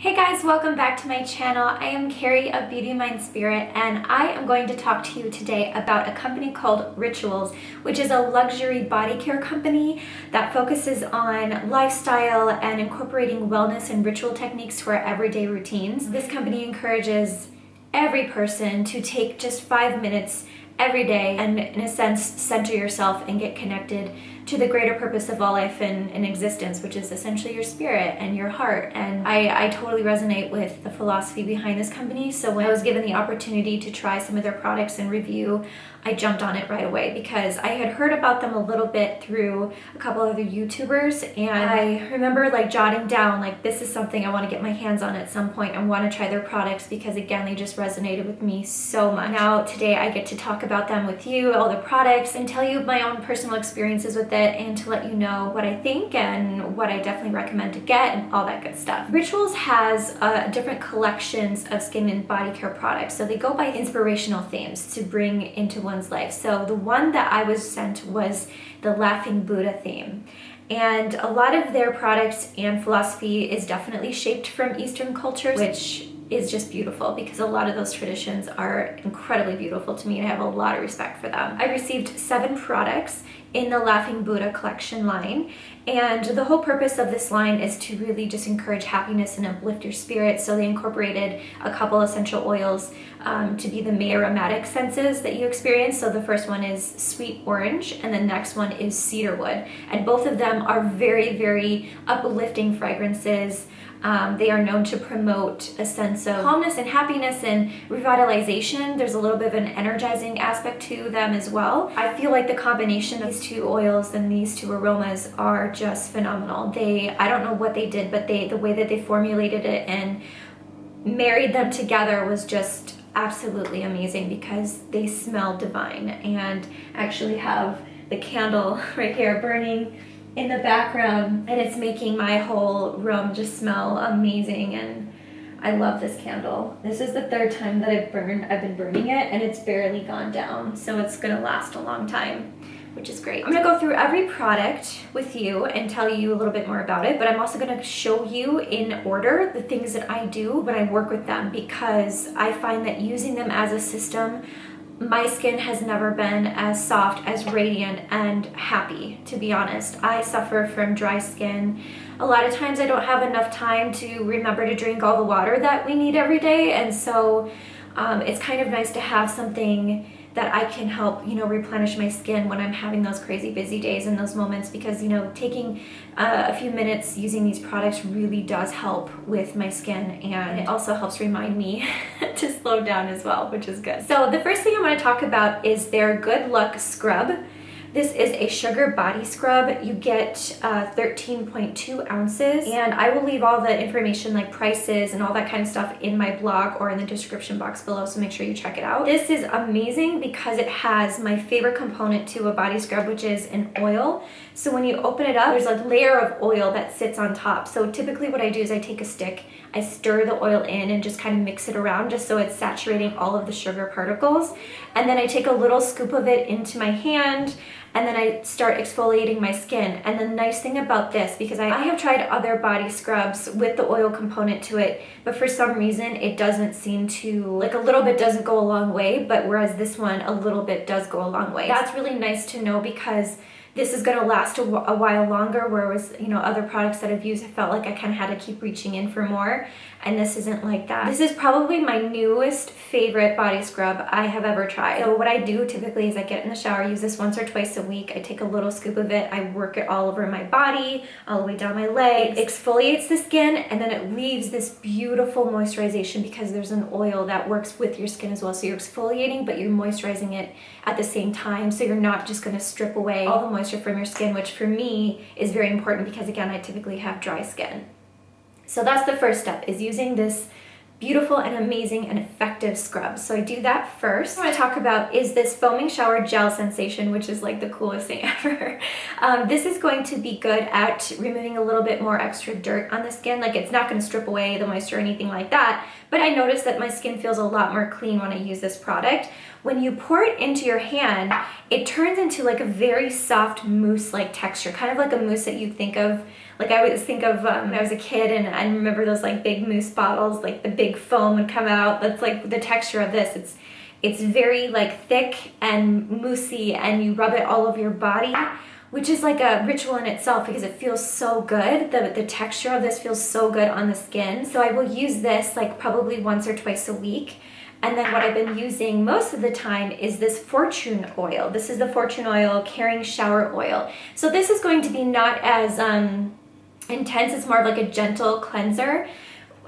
Hey guys, welcome back to my channel. I am Carrie of Beauty Mind Spirit, and I am going to talk to you today about a company called Rituals, which is a luxury body care company that focuses on lifestyle and incorporating wellness and ritual techniques to our everyday routines. This company encourages every person to take just 5 minutes every day and, in a sense, center yourself and get connected to the greater purpose of all life and existence, which is essentially your spirit and your heart. And I totally resonate with the philosophy behind this company. So when I was given the opportunity to try some of their products and review, I jumped on it right away because I had heard about them a little bit through a couple other YouTubers, and I remember jotting down this is something I want to get my hands on at some point. I want to try their products because again, they just resonated with me so much. Now today I get to talk about them with you, all the products, and tell you my own personal experiences with it, and to let you know what I think and what I definitely recommend to get and all that good stuff. Rituals has different collections of skin and body care products, so they go by inspirational themes to bring into one's life. So the one that I was sent was the Laughing Buddha theme. And a lot of their products and philosophy is definitely shaped from Eastern cultures, which is just beautiful because a lot of those traditions are incredibly beautiful to me, and I have a lot of respect for them. I received 7 products in the Laughing Buddha collection line, and the whole purpose of this line is to really just encourage happiness and uplift your spirit. So they incorporated a couple essential oils to be the main aromatic senses that you experience. So the first one is sweet orange, and the next one is cedarwood, and both of them are very, very uplifting fragrances. They are known to promote a sense of calmness and happiness and revitalization. There's a little bit of an energizing aspect to them as well. I feel like the combination of these 2 oils and these 2 aromas are just phenomenal. I don't know what they did, but the way that they formulated it and married them together was just absolutely amazing because they smell divine. And I actually have the candle right here burning in the background, and it's making my whole room just smell amazing, and I love this candle. This is the 3rd time that I've been burning it, and it's barely gone down, so it's gonna last a long time, which is great. I'm gonna go through every product with you and tell you a little bit more about it, but I'm also gonna show you in order the things that I do when I work with them, because I find that using them as a system, my skin has never been as soft, as radiant, and happy, to be honest. I suffer from dry skin. A lot of times I don't have enough time to remember to drink all the water that we need every day, and so it's kind of nice to have something that I can help, replenish my skin when I'm having those crazy busy days and those moments, because, taking a few minutes using these products really does help with my skin, and it also helps remind me to slow down as well, which is good. So the first thing I want to talk about is their Good Luck Scrub. This is a sugar body scrub. You get 13.2 ounces, and I will leave all the information like prices and all that kind of stuff in my blog or in the description box below, so make sure you check it out. This is amazing because it has my favorite component to a body scrub, which is an oil. So when you open it up, there's a layer of oil that sits on top. So typically what I do is I take a stick, I stir the oil in and just kind of mix it around just so it's saturating all of the sugar particles. And then I take a little scoop of it into my hand, and then I start exfoliating my skin. And the nice thing about this, because I have tried other body scrubs with the oil component to it, but for some reason it doesn't seem to, a little bit doesn't go a long way, but whereas this one, a little bit does go a long way. That's really nice to know because this is going to last a while longer, whereas, other products that I've used, I felt like I kind of had to keep reaching in for more, and this isn't like that. This is probably my newest favorite body scrub I have ever tried. So what I do typically is I get in the shower, use this once or twice a week. I take a little scoop of it, I work it all over my body, all the way down my legs. It exfoliates the skin, and then it leaves this beautiful moisturization because there's an oil that works with your skin as well. So you're exfoliating, but you're moisturizing it at the same time, so you're not just going to strip away all the moisture from your skin, which for me is very important because, again, I typically have dry skin. So that's the first step, is using this beautiful and amazing and effective scrub. So I do that first. What I want to talk about is this foaming shower gel sensation, which is the coolest thing ever. This is going to be good at removing a little bit more extra dirt on the skin. It's not going to strip away the moisture or anything like that, but I noticed that my skin feels a lot more clean when I use this product. When you pour it into your hand, it turns into a very soft mousse-like texture, kind of like a mousse that you think of Like I always think of when I was a kid, and I remember those like big mousse bottles, like the big foam would come out. That's like the texture of this. It's very like thick and moussey, and you rub it all over your body, which is like a ritual in itself because it feels so good. The texture of this feels so good on the skin. So I will use this like probably once or twice a week. And then what I've been using most of the time is this Fortune oil. This is the Fortune oil Caring Shower Oil. So this is going to be not as intense. It's more of like a gentle cleanser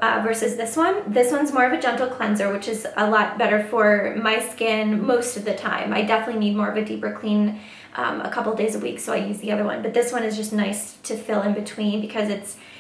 versus this one. This one's more of a gentle cleanser, which is a lot better for my skin most of the time. I definitely need more of a deeper clean a couple days a week, so I use the other one. But this one is just nice to fill in between because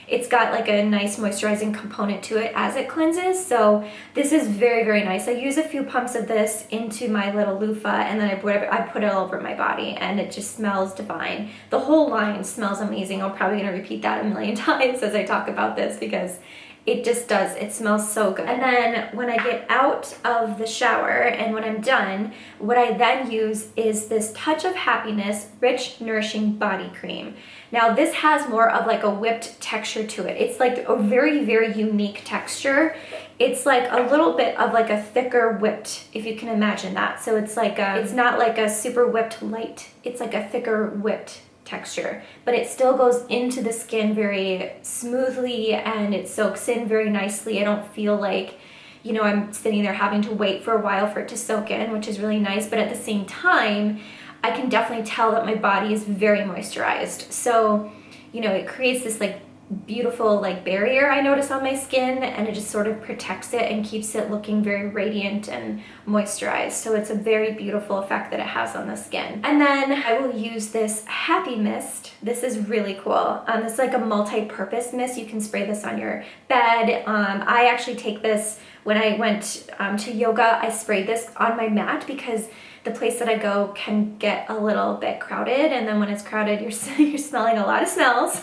it's got like a nice moisturizing component to it as it cleanses. So this is very, very nice. I use a few pumps of this into my little loofah, and then I put it all over my body, and it just smells divine. The whole line smells amazing. I'm probably gonna repeat that a million times as I talk about this because it just does. It smells so good. And then when I get out of the shower and when I'm done, what I then use is this Touch of Happiness Rich Nourishing Body Cream. Now this has more of like a whipped texture to it. It's like a very, very unique texture. It's like a little bit of like a thicker whipped, if you can imagine that. So it's like it's not like a super whipped light. It's like a thicker whipped texture, but it still goes into the skin very smoothly and it soaks in very nicely. I don't feel like, you know, I'm sitting there having to wait for a while for it to soak in, which is really nice. But at the same time, I can definitely tell that my body is very moisturized. So, you know, it creates this like beautiful like barrier I notice on my skin, and it just sort of protects it and keeps it looking very radiant and moisturized. So it's a very beautiful effect that it has on the skin. And then I will use this Happy Mist. This is really cool. This is like a multi-purpose mist. You can spray this on your bed. I actually take this when I went to yoga. I sprayed this on my mat because the place that I go can get a little bit crowded, and then when it's crowded, you're smelling a lot of smells.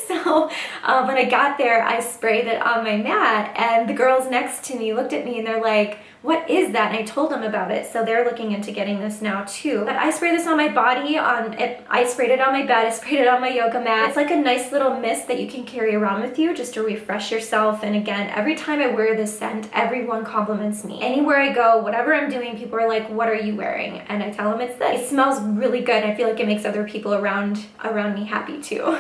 So when I got there, I sprayed it on my mat, and the girls next to me looked at me and they're like, "What is that?" And I told them about it, so they're looking into getting this now too. But I spray this on my body, I sprayed it on my bed, I sprayed it on my yoga mat. It's like a nice little mist that you can carry around with you just to refresh yourself. And again, every time I wear this scent, everyone compliments me. Anywhere I go, whatever I'm doing, people are like, "What are you wearing?" And I tell them it's this. It smells really good. I feel like it makes other people around me happy too.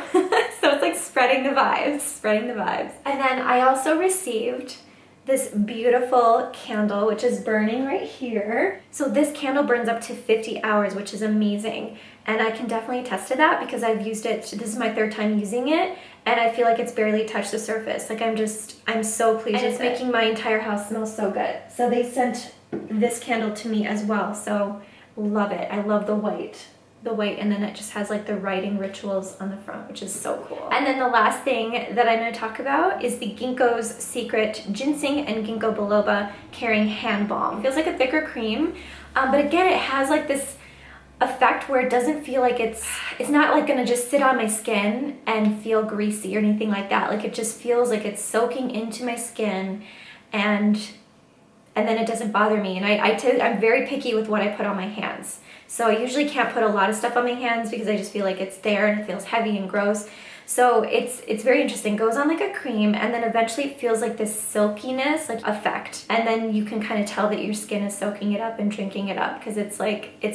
So it's like spreading the vibes. And then I also received this beautiful candle, which is burning right here. So this candle burns up to 50 hours, which is amazing. And I can definitely attest to that because I've used it, this is my third time using it, and I feel like it's barely touched the surface. Like I'm so pleased. And it's making my entire house smell so good. So they sent this candle to me as well, so love it. I love the white, and then it just has like the writing rituals on the front, which is so cool. And then the last thing that I'm going to talk about is the Ginkgo's Secret Ginseng and Ginkgo Biloba Caring Hand Balm. It feels like a thicker cream, but again, it has like this effect where it doesn't feel like it's not like gonna just sit on my skin and feel greasy or anything like that. Like it just feels like it's soaking into my skin, and then it doesn't bother me. And I'm very picky with what I put on my hands. So I usually can't put a lot of stuff on my hands because I just feel like it's there and it feels heavy and gross. So it's very interesting. It goes on like a cream, and then eventually it feels like this silkiness like effect. And then you can kind of tell that your skin is soaking it up and drinking it up because it's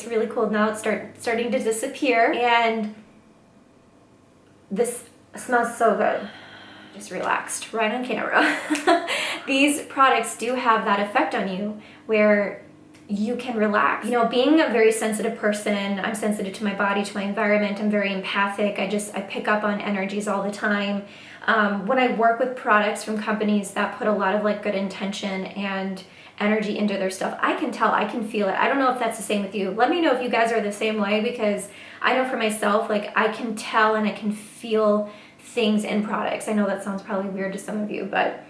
really cool. Now it's starting to disappear, and this smells so good. Just relaxed right on camera. These products do have that effect on you where you can relax. You know, being a very sensitive person, I'm sensitive to my body, to my environment, I'm very empathic. I pick up on energies all the time. When I work with products from companies that put a lot of like good intention and energy into their stuff, I can tell, I can feel it. I don't know if that's the same with you. Let me know if you guys are the same way, because I know for myself, like I can tell and I can feel things in products. I know that sounds probably weird to some of you, but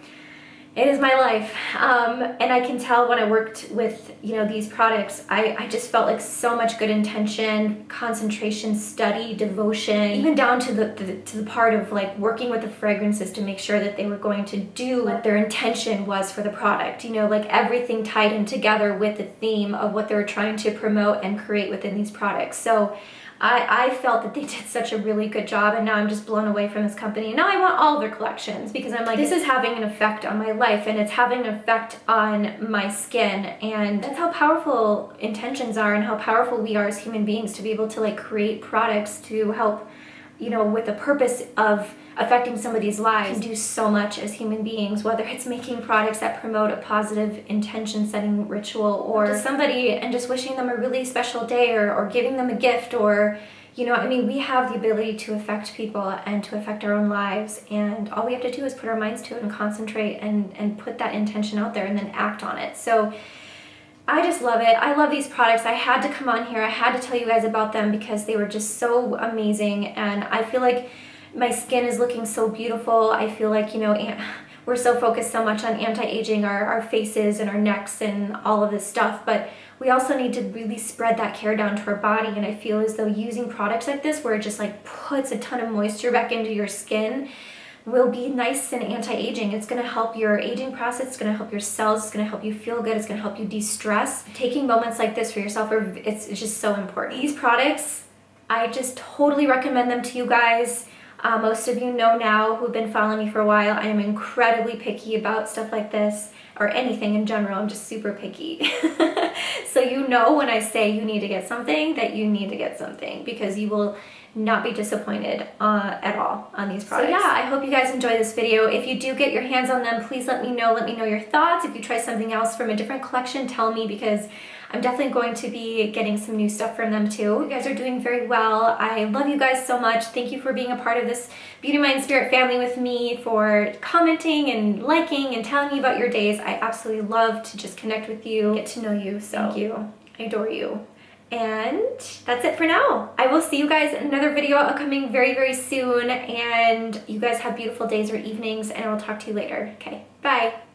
it is my life. And I can tell when I worked with, you know, these products, I just felt like so much good intention, concentration, study, devotion, even down to the part of like working with the fragrances to make sure that they were going to do what their intention was for the product. You know, like everything tied in together with the theme of what they were trying to promote and create within these products. So I felt that they did such a really good job, and now I'm just blown away from this company. And now I want all their collections because I'm like, this is having an effect on my life, and it's having an effect on my skin. And that's how powerful intentions are and how powerful we are as human beings to be able to like create products to help, you know, with the purpose of affecting somebody's lives. We can do so much as human beings, whether it's making products that promote a positive intention setting ritual or to somebody and just wishing them a really special day or giving them a gift, or, you know, I mean, we have the ability to affect people and to affect our own lives, and all we have to do is put our minds to it and concentrate and put that intention out there and then act on it. So I just love it. I love these products. I had to come on here. I had to tell you guys about them because they were just so amazing, and I feel like my skin is looking so beautiful. I feel like, you know, we're so focused so much on anti-aging, our faces and our necks and all of this stuff, but we also need to really spread that care down to our body. And I feel as though using products like this, where it just like puts a ton of moisture back into your skin, will be nice and anti-aging. It's going to help your aging process. It's going to help your cells. It's going to help you feel good. It's going to help you de-stress. Taking moments like this for yourself, it's just so important. These products, I just totally recommend them to you guys. Most of you know now who've been following me for a while, I am incredibly picky about stuff like this, or anything in general. I'm just super picky. So you know when I say you need to get something, that you need to get something, because you will not be disappointed at all on these products. So yeah, I hope you guys enjoy this video. If you do get your hands on them, please let me know. Let me know your thoughts. If you try something else from a different collection, tell me, because I'm definitely going to be getting some new stuff from them too. You guys are doing very well. I love you guys so much. Thank you for being a part of this Beauty, Mind, Spirit family with me, for commenting and liking and telling me about your days. I absolutely love to just connect with you, get to know you. So thank you. I adore you. And that's it for now. I will see you guys in another video coming very, very soon. And you guys have beautiful days or evenings, and I will talk to you later. Okay, bye.